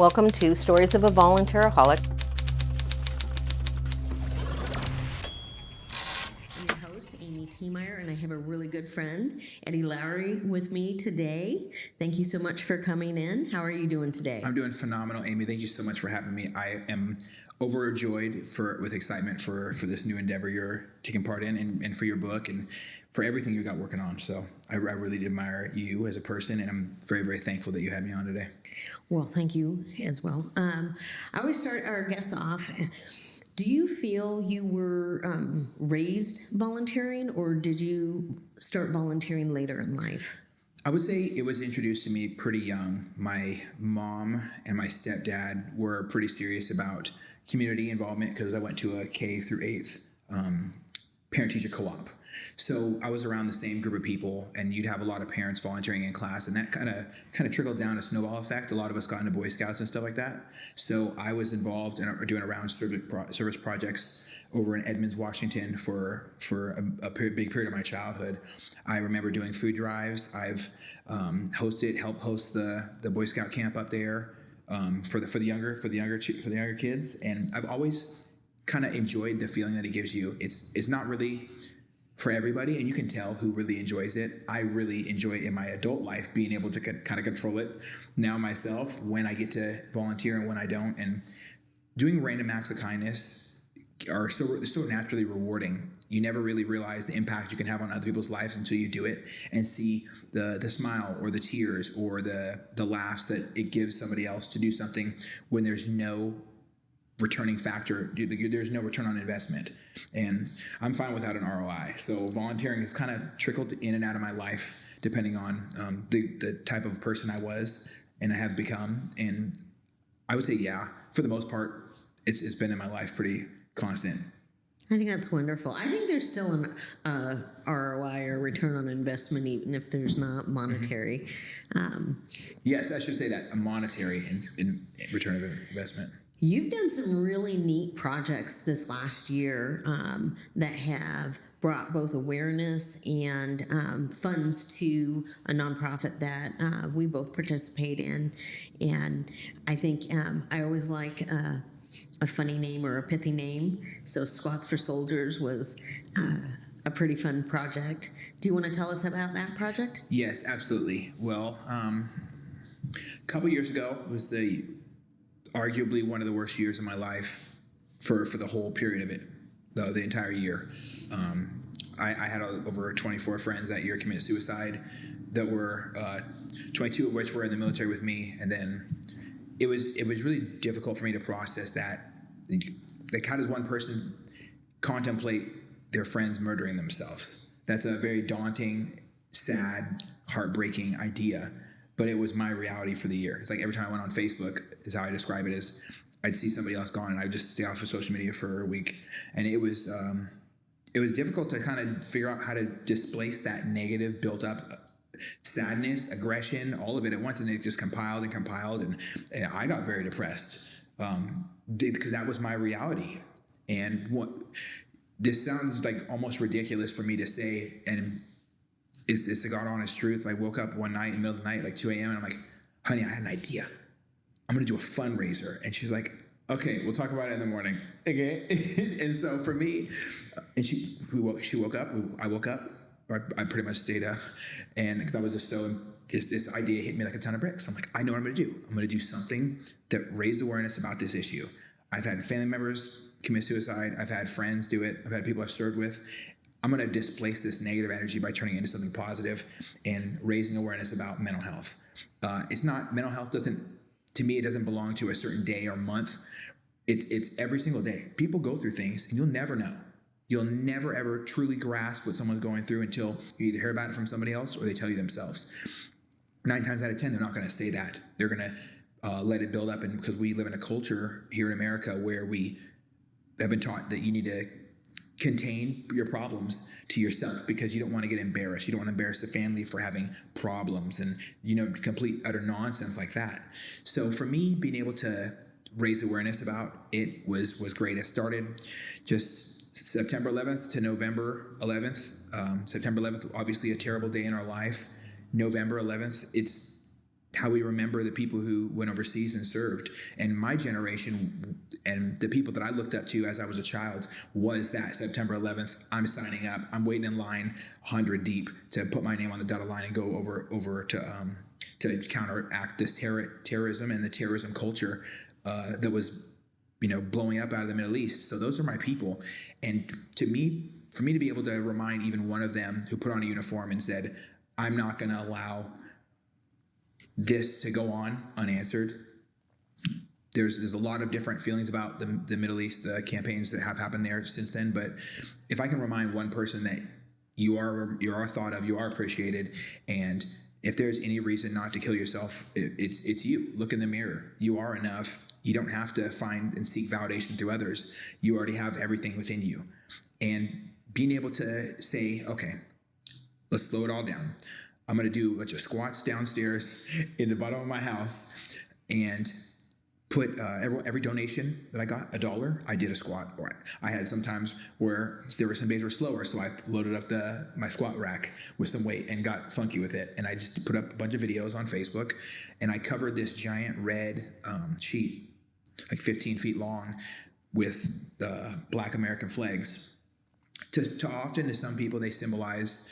Welcome to Stories of a Volunteeraholic. I'm your host, Amy Meyer, and I have a really good friend, Lowry, with me today. Thank you so much for coming in. How are you doing today? I'm doing phenomenal, Amy. Thank you so much for having me. I am overjoyed with excitement for this new endeavor you're taking part in and for your book and for everything you got working on. So I really admire you as a person, and I'm very, very thankful that you had me on today. Well, thank you as well. I always start our guests off. Do you feel you were raised volunteering, or did you start volunteering later in life? I would say it was introduced to me pretty young. My mom and my stepdad were pretty serious about community involvement because I went to a K through 8th parent-teacher co-op. So I was around the same group of people, and you'd have a lot of parents volunteering in class, and that kind of trickled down a snowball effect. A lot of us got into Boy Scouts and stuff like that. So I was involved in doing around service projects over in Edmonds, Washington for a big period of my childhood. I remember doing food drives. I've helped host the Boy Scout camp up there for the younger kids, and I've always kind of enjoyed the feeling that it gives you. It's not really for everybody, and you can tell who really enjoys it. I really enjoy it in my adult life, being able to kind of control it now myself, when I get to volunteer and when I don't. And doing random acts of kindness are so naturally rewarding. You never really realize the impact you can have on other people's lives until you do it and see the smile or the tears or the laughs that it gives somebody else to do something when there's no returning factor. There's no return on investment, and I'm fine without an ROI. So volunteering has kind of trickled in and out of my life depending on the type of person I was and I have become. And I would say, yeah, for the most part, it's been in my life pretty constant. I think that's wonderful. I think there's still an ROI, or return on investment, even if there's not monetary. Yes, I should say that, a monetary in return of investment. You've done some really neat projects this last year that have brought both awareness and funds to a nonprofit that we both participate in. And I think I always like a funny name or a pithy name. So Squats for Soldiers was a pretty fun project. Do you want to tell us about that project? Yes, absolutely. Well, a couple years ago, it was arguably one of the worst years of my life for the whole period of it, the entire year. I had over 24 friends that year commit suicide, that were 22 of which were in the military with me, and then it was really difficult for me to process that. Like, how does one person contemplate their friends murdering themselves? That's a very daunting, sad, heartbreaking idea. But it was my reality for the year. It's like every time I went on Facebook, is how I describe it, is I'd see somebody else gone, and I'd just stay off of social media for a week. And it was difficult to kind of figure out how to displace that negative built up sadness, aggression, all of it at once. And it just compiled, and I got very depressed because that was my reality. And this sounds like almost ridiculous for me to say, and it's the God honest truth. I woke up one night in the middle of the night, like 2 a.m., and I'm like, honey, I had an idea. I'm going to do a fundraiser. And she's like, okay, we'll talk about it in the morning. Okay. And so for me, and she woke up, I woke up, or I pretty much stayed up, and because I was just this idea hit me like a ton of bricks. I'm like, I know what I'm going to do. I'm going to do something that raised awareness about this issue. I've had family members commit suicide. I've had friends do it. I've had people I've served with. I'm going to displace this negative energy by turning it into something positive and raising awareness about mental health. Mental health to me, it doesn't belong to a certain day or month. It's every single day. People go through things, and you'll never know. You'll never, ever truly grasp what someone's going through until you either hear about it from somebody else or they tell you themselves. 9 times out of 10, they're not going to say that. They're going to let it build up, and because we live in a culture here in America where we have been taught that you need to contain your problems to yourself because you don't want to get embarrassed. You don't want to embarrass the family for having problems and, complete utter nonsense like that. So for me, being able to raise awareness about it was great. It started just September 11th to November 11th. September 11th, obviously a terrible day in our life. November 11th, it's how we remember the people who went overseas and served. And my generation and the people that I looked up to as I was a child was that September 11th, I'm signing up, I'm waiting in line 100 deep to put my name on the dotted line and go over to counteract this terrorism and the terrorism culture that was, blowing up out of the Middle East. So those are my people. And for me to be able to remind even one of them who put on a uniform and said, I'm not going to allow this to go on unanswered. There's a lot of different feelings about the Middle East, the campaigns that have happened there since then. But if I can remind one person that you are thought of, you are appreciated, and if there's any reason not to kill yourself, it's you. Look in the mirror. You are enough. You don't have to find and seek validation through others. You already have everything within you. And being able to say, okay, let's slow it all down. I'm going to do a bunch of squats downstairs in the bottom of my house and put every donation that I got, $1, I did a squat. Or I had some times where there were some days were slower, so I loaded up my squat rack with some weight and got funky with it. And I just put up a bunch of videos on Facebook, and I covered this giant red sheet, like 15 feet long, with Black American flags. To some people, they symbolize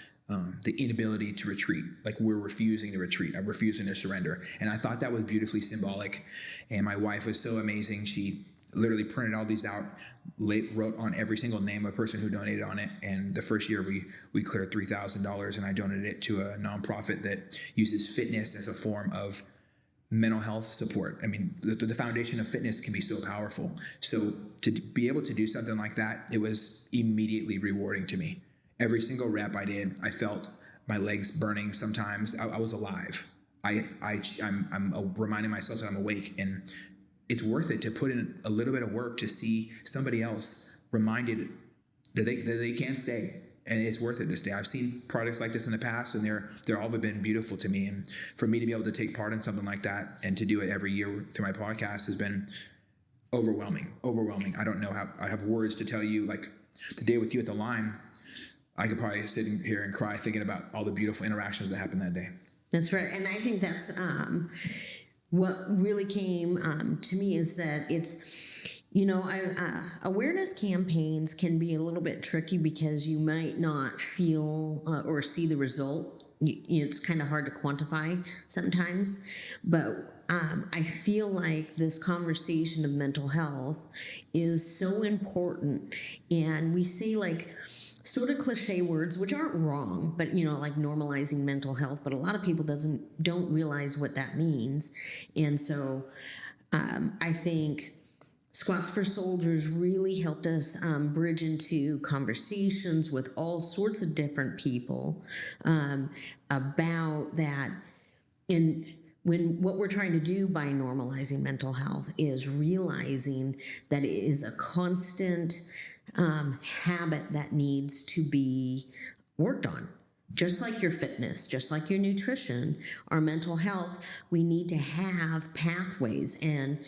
the inability to retreat. Like, we're refusing to retreat. I'm refusing to surrender. And I thought that was beautifully symbolic. And my wife was so amazing. She literally printed all these out, wrote on every single name of a person who donated on it. And the first year we cleared $3,000, and I donated it to a nonprofit that uses fitness as a form of mental health support. I mean, the foundation of fitness can be so powerful. So to be able to do something like that, it was immediately rewarding to me. Every single rep I did, I felt my legs burning sometimes. I was alive. I'm reminding myself that I'm awake, and it's worth it to put in a little bit of work to see somebody else reminded that they can stay, and it's worth it to stay. I've seen projects like this in the past, and they're all been beautiful to me. And for me to be able to take part in something like that and to do it every year through my podcast has been overwhelming. I don't know how I have words to tell you. Like the day with you at the line, I could probably sit here and cry thinking about all the beautiful interactions that happened that day. That's right. And I think that's what really came to me is that it's, awareness campaigns can be a little bit tricky because you might not feel or see the result. It's kind of hard to quantify sometimes. But I feel like this conversation of mental health is so important. And we say sort of cliche words, which aren't wrong, but like normalizing mental health, but a lot of people don't realize what that means. And so I think Squats for Soldiers really helped us bridge into conversations with all sorts of different people about that. And what we're trying to do by normalizing mental health is realizing that it is a constant habit that needs to be worked on. Just like your fitness, just like your nutrition, our mental health, we need to have pathways. And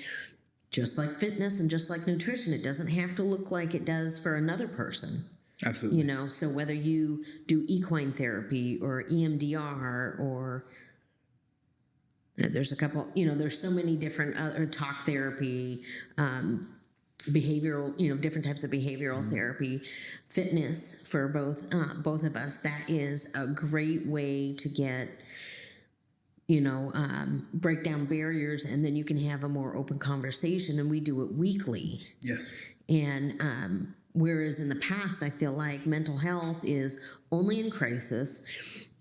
just like fitness and just like nutrition, it doesn't have to look like it does for another person. Absolutely. So whether you do equine therapy or EMDR or there's a couple, there's so many different other talk therapy, behavioral, different types of behavioral therapy, fitness for both of us. That is a great way to get, break down barriers, and then you can have a more open conversation. And we do it weekly. Yes. And whereas in the past, I feel like mental health is only in crisis.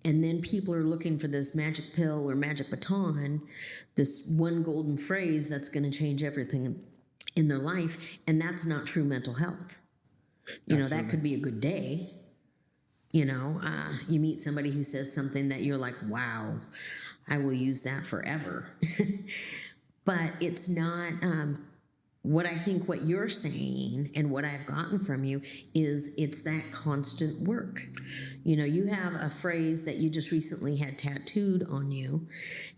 And then people are looking for this magic pill or magic baton, this one golden phrase that's going to change everything in their life. And that's not true mental health. That could be a good day. You meet somebody who says something that you're like, wow, I will use that forever. But it's not what I think what you're saying and what I've gotten from you is it's that constant work. You have a phrase that you just recently had tattooed on you,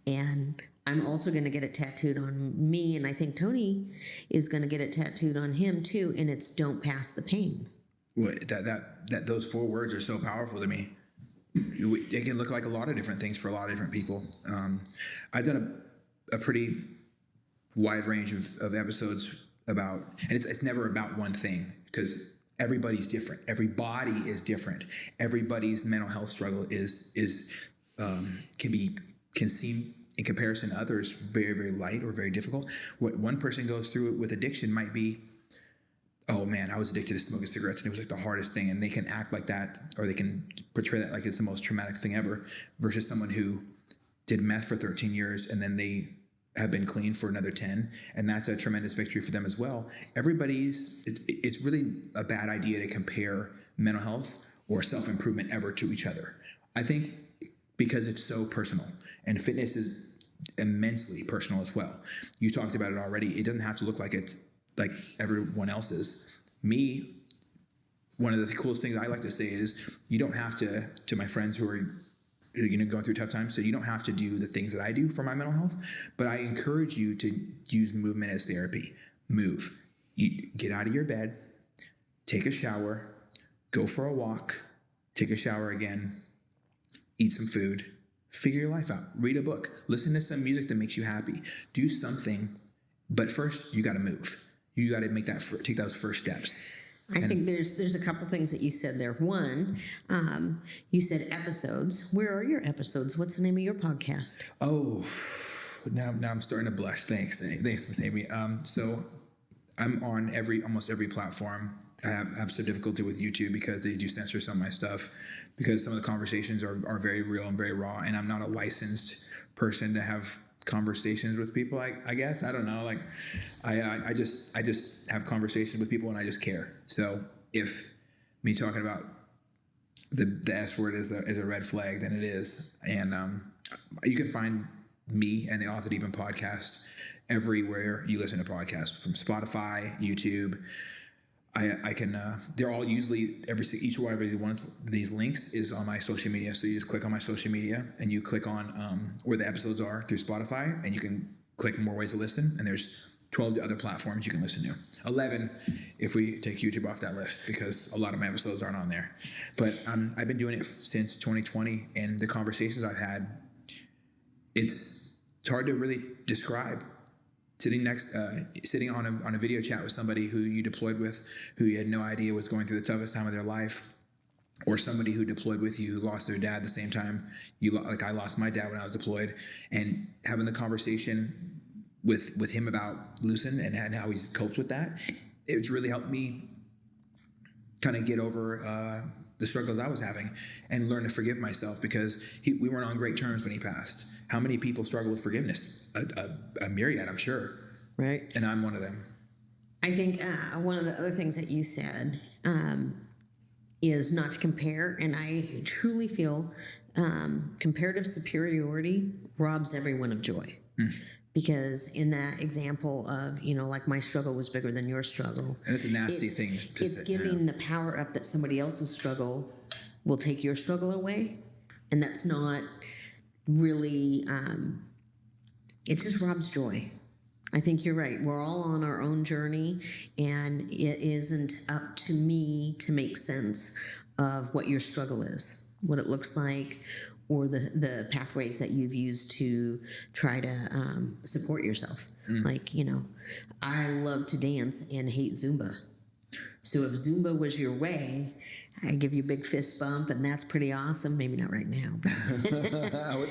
and I'm also going to get it tattooed on me, and I think Tony is going to get it tattooed on him too, and it's don't pass the pain. Well, that those 4 words are so powerful to me. It can look like a lot of different things for a lot of different people. I've done a pretty wide range of episodes about, and it's never about one thing, because everybody's different. Everybody is different. Everybody's mental health struggle can seem in comparison to others very, very light or very difficult. What one person goes through with addiction might be, oh man, I was addicted to smoking cigarettes and it was like the hardest thing, and they can act like that, or they can portray that like it's the most traumatic thing ever, versus someone who did meth for 13 years and then they have been clean for another 10, and that's a tremendous victory for them as well. It's really a bad idea to compare mental health or self-improvement ever to each other. I think because it's so personal, and fitness is immensely personal as well. You talked about it already. It doesn't have to look like it's like everyone else's. Me, one of the coolest things I like to say is, you don't have to my friends who are going through tough times, so you don't have to do the things that I do for my mental health, but I encourage you to use movement as therapy. Move. You get out of your bed, take a shower, go for a walk, take a shower again, eat some food, figure your life out, read a book, listen to some music that makes you happy, do something. But first, you got to move. You got to take those first steps. I think there's a couple things that you said there. One, you said episodes. Where are your episodes? What's the name of your podcast? Oh, now I'm starting to blush. Thanks, Miss Amy. So I'm on almost every platform. I have some difficulty with YouTube because they do censor some of my stuff, because some of the conversations are very real and very raw, and I'm not a licensed person to have conversations with people. I guess I don't know. Like I just have conversations with people and I just care. So if me talking about the S word is a red flag, then it is. And you can find me and the Author Deepin podcast everywhere you listen to podcasts, from Spotify, YouTube. I can. They're all usually each one of these links is on my social media. So you just click on my social media and you click on where the episodes are through Spotify, and you can click more ways to listen. And there's 12 other platforms you can listen to. 11 if we take YouTube off that list, because a lot of my episodes aren't on there. But I've been doing it since 2020, and the conversations I've had, it's hard to really describe. Sitting on a video chat with somebody who you deployed with, who you had no idea was going through the toughest time of their life, or somebody who deployed with you who lost their dad the same time like I lost my dad when I was deployed, and having the conversation with him about losing and how he's coped with that, it's really helped me kind of get over the struggles I was having and learn to forgive myself, because we weren't on great terms when he passed. How many people struggle with forgiveness? A myriad, I'm sure. Right. And I'm one of them. I think one of the other things that you said is not to compare, and I truly feel comparative superiority robs everyone of joy. Because in that example of, like my struggle was bigger than your struggle. And it's a nasty thing to It's say. giving the power up that somebody else's struggle will take your struggle away. And that's not really, it just robs joy. I think you're right. We're all on our own journey, and it isn't up to me to make sense of what your struggle is, what it looks like, or the pathways that you've used to try to support yourself. Like, I love to dance and hate Zumba. So if Zumba was your way, I give you a big fist bump, and that's pretty awesome. Maybe not right now.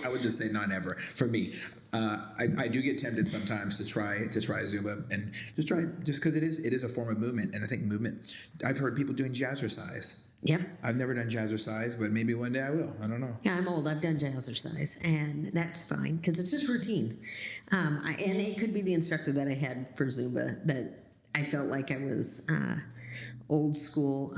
I would just say not ever. For me, I do get tempted sometimes to try Zumba, and just because it is a form of movement, and I think movement. I've heard people doing jazzercise. Yep. I've never done jazzercise, but maybe one day I will. I don't know. Yeah, I'm old. I've done jazzercise, and that's fine because it's just routine. And it could be the instructor that I had for Zumba that I felt like I was old school.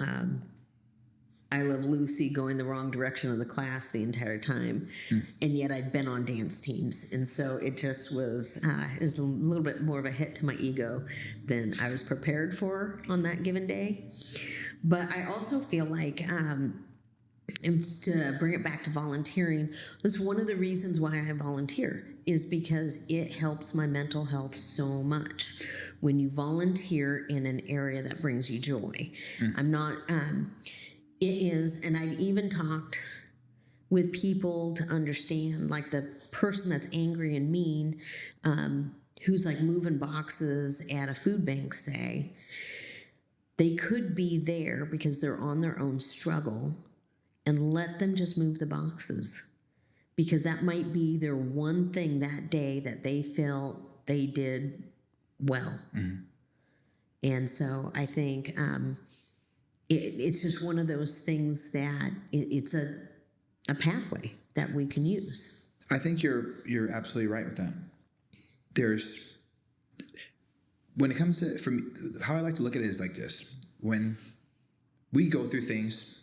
I Love Lucy going the wrong direction of the class the entire time, and yet I'd been on dance teams, and so it just was it was a little bit more of a hit to my ego than I was prepared for on that given day. But I also feel like, and to bring it back to volunteering, that's one of the reasons why I volunteer, is because it helps my mental health so much. When you volunteer in an area that brings you joy, I'm not. It is, and I've even talked with people to understand, like the person that's angry and mean, who's like moving boxes at a food bank, say, they could be there because they're on their own struggle, and let them just move the boxes, because that might be their one thing that day that they felt they did well. And so I think it's just one of those things that it's a pathway that we can use. I think you're absolutely right with that. There's, when it comes to, from how I like to look at it is like this: when we go through things,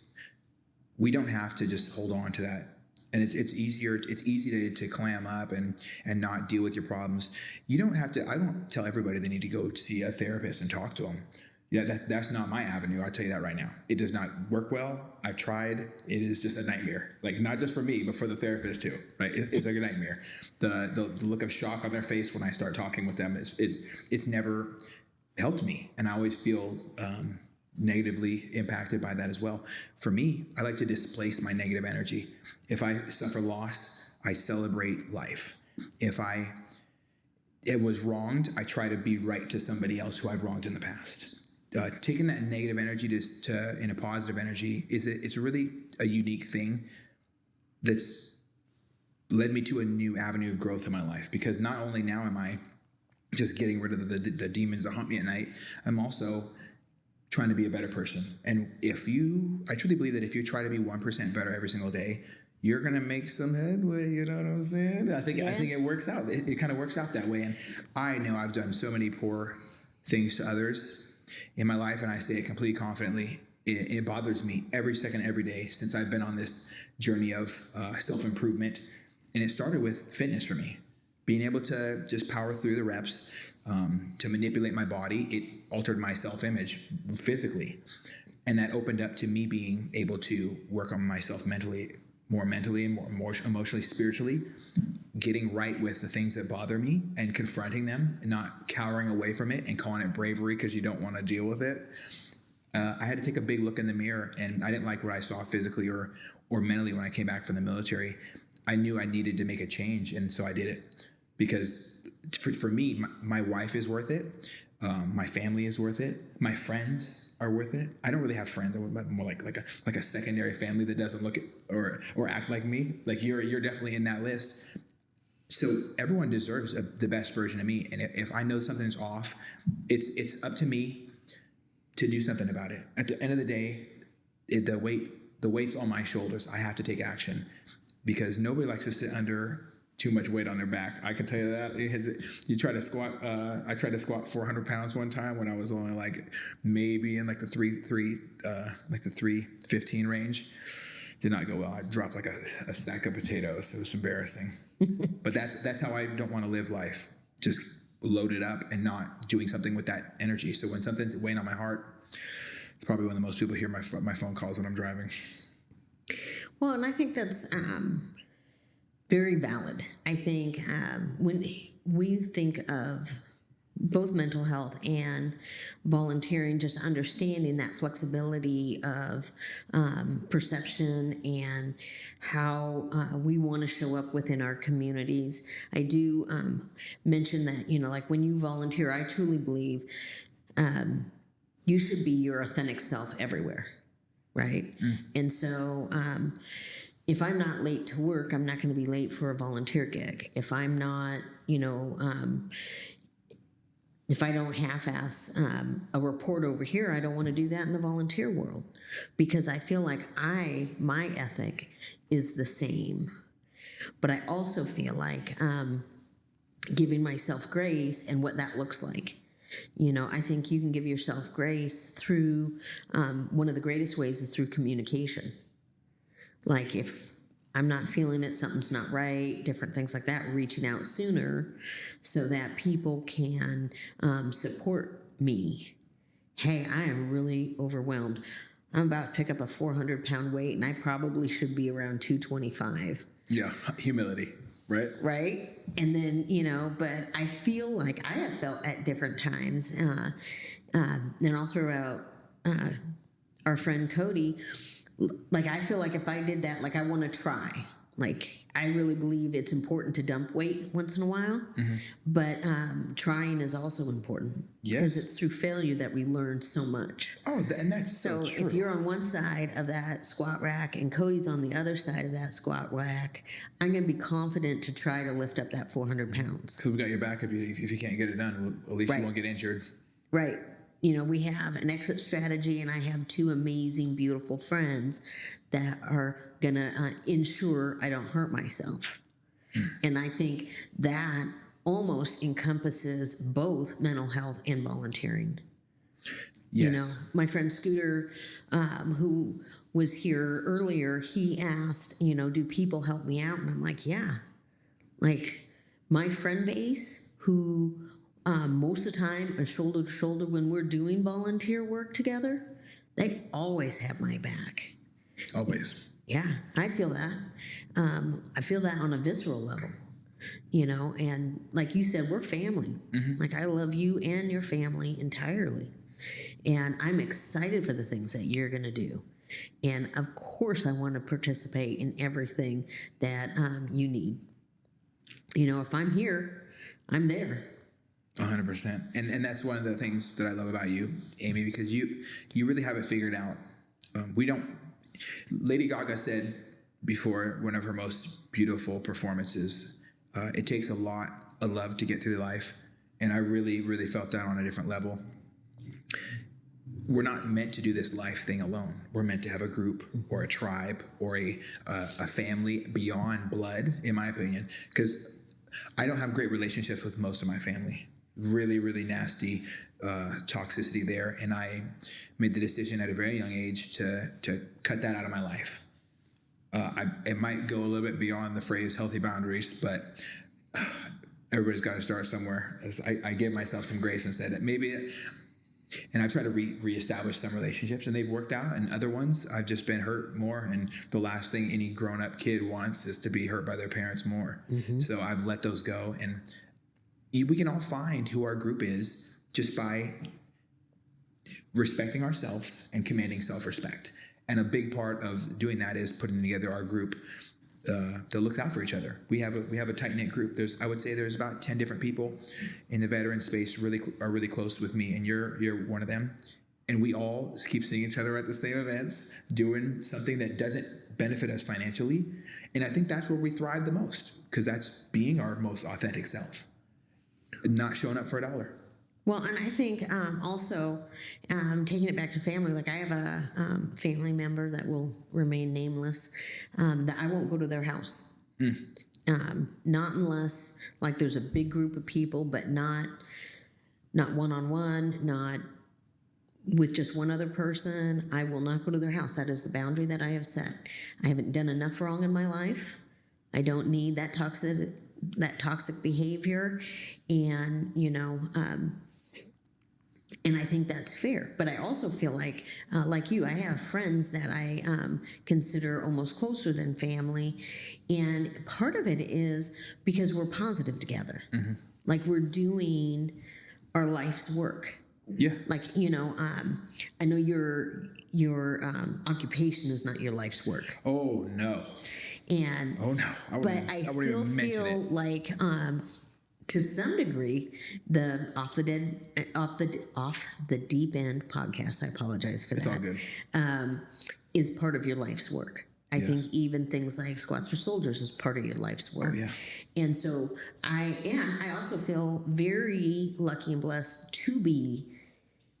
we don't have to just hold on to that. And it's easy to clam up and not deal with your problems. You don't have to. I don't tell everybody they need to go see a therapist and talk to them. Yeah, that's not my avenue. I'll tell you that right now. It does not work well. I've tried. It is just a nightmare. Like, not just for me, but for the therapist too. Right? It's like a nightmare. The look of shock on their face when I start talking with them it's never helped me, and I always feel negatively impacted by that as well. For me, I like to displace my negative energy. If I suffer loss, I celebrate life. If it was wronged, I try to be right to somebody else who I've wronged in the past. Taking that negative energy to in a positive energy it's really a unique thing that's led me to a new avenue of growth in my life, because not only now am I just getting rid of the demons that haunt me at night, I'm also trying to be a better person. And I truly believe that if you try to be 1% better every single day, you're going to make some headway. You know what I'm saying? I think it works out. It kind of works out that way. And I know I've done so many poor things to others in my life, and I say it completely confidently. It bothers me every second, every day since I've been on this journey of self-improvement. And it started with fitness for me. Being able to just power through the reps, to manipulate my body, it altered my self-image physically. And that opened up to me being able to work on myself mentally and more emotionally, spiritually, getting right with the things that bother me and confronting them and not cowering away from it and calling it bravery because you don't want to deal with it. I had to take a big look in the mirror, and I didn't like what I saw physically or mentally when I came back from the military. I knew I needed to make a change, and so I did it. Because for me, my wife is worth it. My family is worth it. My friends are worth it. I don't really have friends. I'm more like a secondary family that doesn't look at or act like me. Like you're definitely in that list. So everyone deserves the best version of me. And if I know something's off, it's up to me to do something about it. At the end of the day, the weight's on my shoulders. I have to take action, because nobody likes to sit under too much weight on their back. I can tell you that. You try to squat. I tried to squat 400 pounds one time when I was only like maybe in like the 315 range. Did not go well. I dropped like a sack of potatoes. It was embarrassing. But that's how I don't want to live life. Just loaded up and not doing something with that energy. So when something's weighing on my heart, it's probably when the most people hear my phone calls when I'm driving. Well, and I think that's very valid. I think when we think of both mental health and volunteering, just understanding that flexibility of perception and how we want to show up within our communities. I do mention that, like when you volunteer, I truly believe you should be your authentic self everywhere, right? And so if I'm not late to work, I'm not going to be late for a volunteer gig. If I'm not, if I don't half-ass a report over here, I don't want to do that in the volunteer world, because I feel like my ethic is the same. But I also feel like giving myself grace and what that looks like. I think you can give yourself grace through, one of the greatest ways is through communication. Like if I'm not feeling it, something's not right, different things like that, reaching out sooner so that people can support me. Hey, I am really overwhelmed. I'm about to pick up a 400-pound weight, and I probably should be around 225. Yeah, humility, right? Right? And then, but I feel like I have felt at different times, and I'll throw out our friend Cody. like, I feel like if I did that, like, I want to try. Like, I really believe it's important to dump weight once in a while, but trying is also important. Yes. Because it's through failure that we learn so much. Oh, and that's so true. If you're on one side of that squat rack and Cody's on the other side of that squat rack, I'm going to be confident to try to lift up that 400 pounds. Because we got your back if you can't get it done. At least you won't get injured. Right. You know, we have an exit strategy, and I have two amazing, beautiful friends that are going to ensure I don't hurt myself. And I think that almost encompasses both mental health and volunteering. Yes. You know, my friend Scooter, who was here earlier, he asked, you know, do people help me out? And I'm like, yeah. Like, my friend base, who most of the time are shoulder to shoulder when we're doing volunteer work together, they always have my back. Always. Yeah, I feel that. I feel that on a visceral level, you know, and like you said, we're family. Like, I love you and your family entirely. And I'm excited for the things that you're going to do. And of course, I want to participate in everything that you need. You know, if I'm here, I'm there. 100%. And that's one of the things that I love about you, Amy, because you really have it figured out. Lady Gaga said before one of her most beautiful performances, it takes a lot of love to get through life. And I really, really felt that on a different level. We're not meant to do this life thing alone. We're meant to have a group or a tribe or a family beyond blood, in my opinion, because I don't have great relationships with most of my family. Really, really nasty toxicity there. And I made the decision at a very young age to cut that out of my life. It might go a little bit beyond the phrase healthy boundaries, but everybody's got to start somewhere. I gave myself some grace and said that and I've tried to reestablish some relationships, and they've worked out, and other ones I've just been hurt more. And the last thing any grown-up kid wants is to be hurt by their parents more. So I've let those go, and we can all find who our group is just by respecting ourselves and commanding self-respect. And a big part of doing that is putting together our group that looks out for each other. We have a tight-knit group. I would say there's about 10 different people in the veteran space are really close with me, and you're one of them. And we all keep seeing each other at the same events, doing something that doesn't benefit us financially. And I think that's where we thrive the most, because that's being our most authentic self, not showing up for a dollar. Well, and I think also taking it back to family, like I have a family member that will remain nameless, that I won't go to their house. Not unless like there's a big group of people, but not one-on-one, not with just one other person. I will not go to their house. That is the boundary that I have set. I haven't done enough wrong in my life. I don't need that toxic behavior, and and I think that's fair. But I also feel like you, I have friends that I consider almost closer than family. And part of it is because we're positive together. Like we're doing our life's work. Yeah. Like, I know your occupation is not your life's work. Oh, no. And but I still feel like to some degree, the off the deep end podcast, I apologize for that. It's all good. Is part of your life's work. I think even things like Squats for Soldiers is part of your life's work. Oh, yeah. And so I also feel very lucky and blessed to be,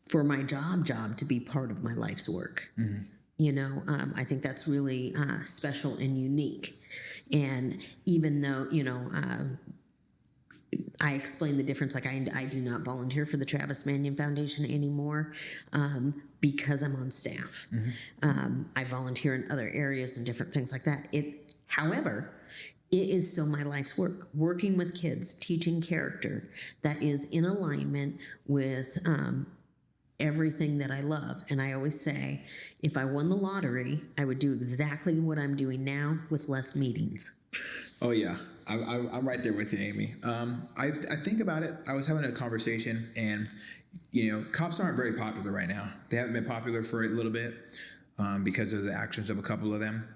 for my job to be part of my life's work. I think that's really special and unique. And even though, I explain the difference. Like I do not volunteer for the Travis Manion Foundation anymore because I'm on staff. I volunteer in other areas and different things like that. However, it is still my life's work. Working with kids, teaching character that is in alignment with everything that I love. And I always say, if I won the lottery, I would do exactly what I'm doing now with less meetings. Oh, yeah. I'm right there with you, Amy. I think about it. I was having a conversation, and, cops aren't very popular right now. They haven't been popular for a little bit. because of the actions of a couple of them.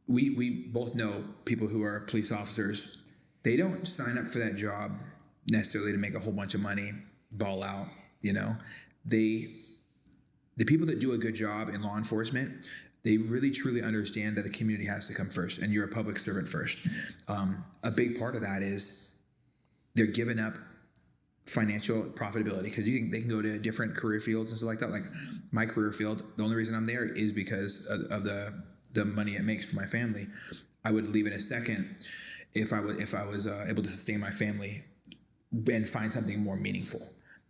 We both know people who are police officers. They don't sign up for that job necessarily to make a whole bunch of money, ball out. The people that do a good job in law enforcement, they really truly understand that the community has to come first, and you're a public servant first. A big part of that is they're giving up financial profitability because they can go to different career fields and stuff like that. Like my career field, the only reason I'm there is because of the money it makes for my family. I would leave in a second if I was able to sustain my family and find something more meaningful.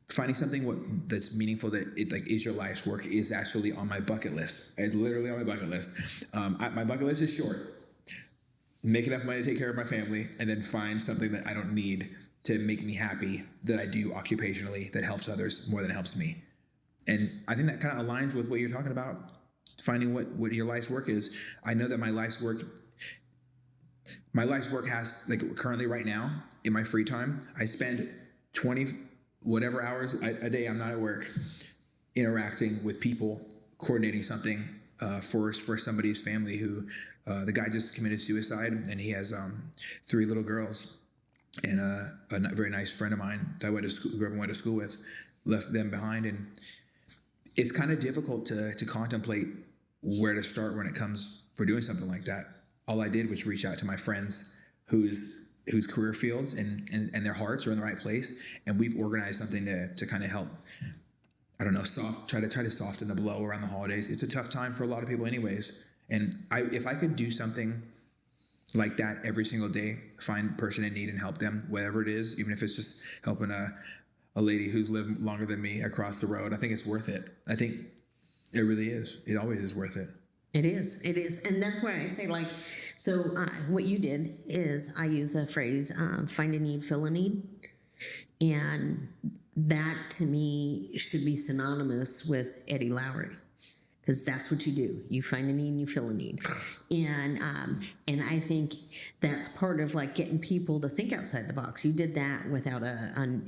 Finding something that's meaningful that is your life's work is actually on my bucket list. It's literally on my bucket list. My bucket list is short. Make enough money to take care of my family, and then find something that I don't need to make me happy that I do occupationally that helps others more than it helps me. And I think that kind of aligns with what you're talking about, finding what your life's work is. I know that my life's work has, like currently right now in my free time, I spend 20 whatever hours a day I'm not at work interacting with people, coordinating something for somebody's family who the guy just committed suicide, and he has 3 little girls. And a very nice friend of mine that I grew up and went to school with left them behind. And it's kind of difficult to contemplate where to start when it comes for doing something like that. All I did was reach out to my friends whose career fields and their hearts are in the right place. And we've organized something to kind of help, I don't know, try to soften the blow around the holidays. It's a tough time for a lot of people anyways. And if I could do something like that every single day, find a person in need and help them, whatever it is, even if it's just helping a lady who's lived longer than me across the road, I think it's worth it. I think it really is. It always is worth it. It is. And that's why I say, what you did is I use a phrase, find a need, fill a need. And that to me should be synonymous with Eddie Lowry. Because that's what you do. You find a need and you fill a need. And I think that's part of getting people to think outside the box. You did that without an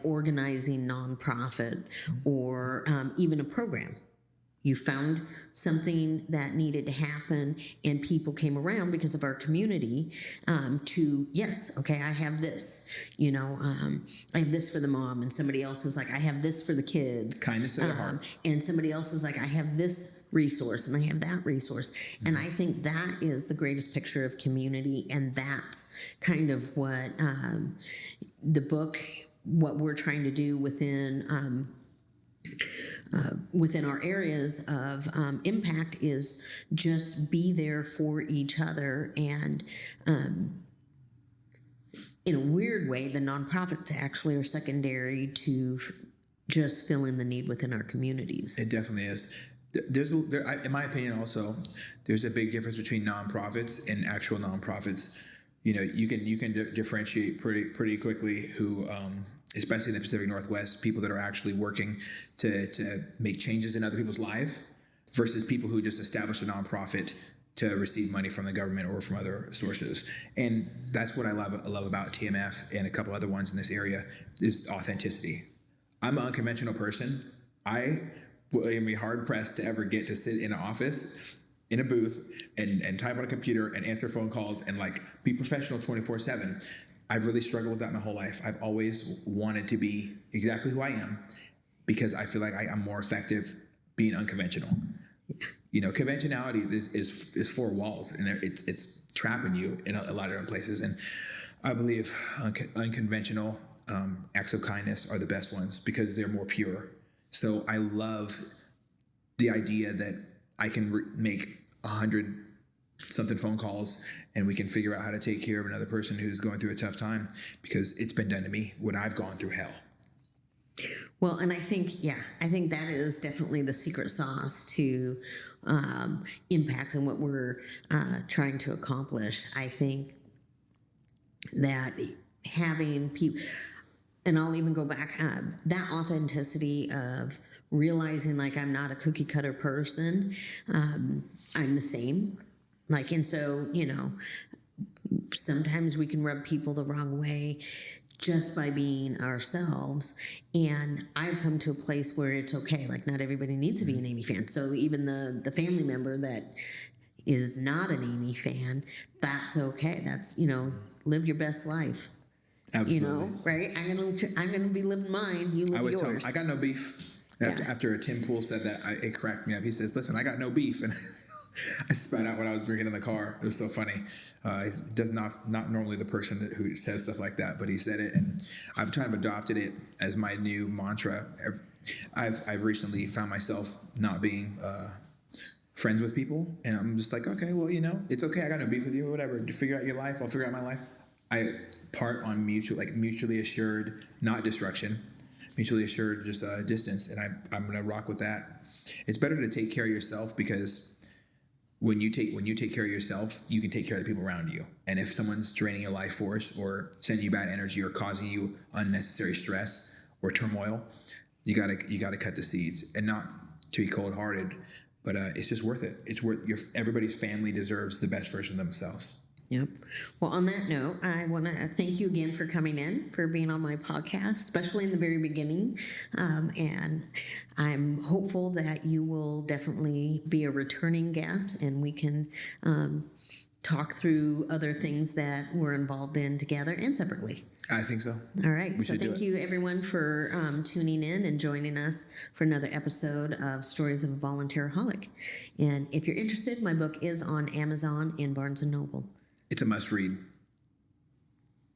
organizing nonprofit or even a program. You found something that needed to happen, and people came around because of our community I have this, I have this for the mom, and somebody else is like, I have this for the kids. Kindness of the heart. And somebody else is like, I have this resource and I have that resource. Mm-hmm. And I think that is the greatest picture of community, and that's kind of what the book, what we're trying to do within our areas of impact is just be there for each other. And in a weird way, the nonprofits actually are secondary to just fill in the need within our communities. It definitely is. In my opinion, also, there's a big difference between nonprofits and actual nonprofits. You can differentiate pretty quickly who. Especially in the Pacific Northwest, people that are actually working to make changes in other people's lives versus people who just establish a nonprofit to receive money from the government or from other sources. And that's what I love about TMF and a couple other ones in this area is authenticity. I'm an unconventional person. I will be hard pressed to ever get to sit in an office in a booth and type on a computer and answer phone calls and be professional 24/7. I've really struggled with that my whole life. I've always wanted to be exactly who I am because I feel like I'm more effective being unconventional. Conventionality is 4 walls, and it's trapping you in a lot of different places. And I believe unconventional acts of kindness are the best ones because they're more pure. So I love the idea that I can make 100-something phone calls and we can figure out how to take care of another person who's going through a tough time because it's been done to me when I've gone through hell. Well, and I think that is definitely the secret sauce to impacts and what we're trying to accomplish. I think that having people, and I'll even go back, that authenticity of realizing I'm not a cookie cutter person, I'm the same. And so, sometimes we can rub people the wrong way. just by being ourselves. And I've come to a place where it's okay. Like, not everybody needs to be an Amy fan. So even the family member that is not an Amy fan, that's okay. That's, live your best life. Absolutely. Right? I'm gonna be living mine. You live I would yours. tell him, I got no beef. After Tim Pool said that, it cracked me up. He says, "Listen, I got no beef," and I spat out what I was drinking in the car. It was so funny. He's not normally the person who says stuff like that, but he said it, and I've kind of adopted it as my new mantra. I've recently found myself not being friends with people, and I'm just like, okay, well, it's okay. I got no beef with you, or whatever. You figure out your life. I'll figure out my life. I part on mutually assured, not destruction, mutually assured, just distance, and I'm gonna rock with that. It's better to take care of yourself, because when you take care of yourself, you can take care of the people around you. And if someone's draining your life force or sending you bad energy or causing you unnecessary stress or turmoil, you gotta cut the seeds, and not to be cold-hearted, but it's just worth it. It's worth everybody's family deserves the best version of themselves. Yep. Well, on that note, I want to thank you again for coming in, for being on my podcast, especially in the very beginning. And I'm hopeful that you will definitely be a returning guest, and we can talk through other things that we're involved in together and separately. I think so. All right. So thank you, everyone, for tuning in and joining us for another episode of Stories of a Volunteeraholic. And if you're interested, my book is on Amazon and Barnes & Noble. It's a must read.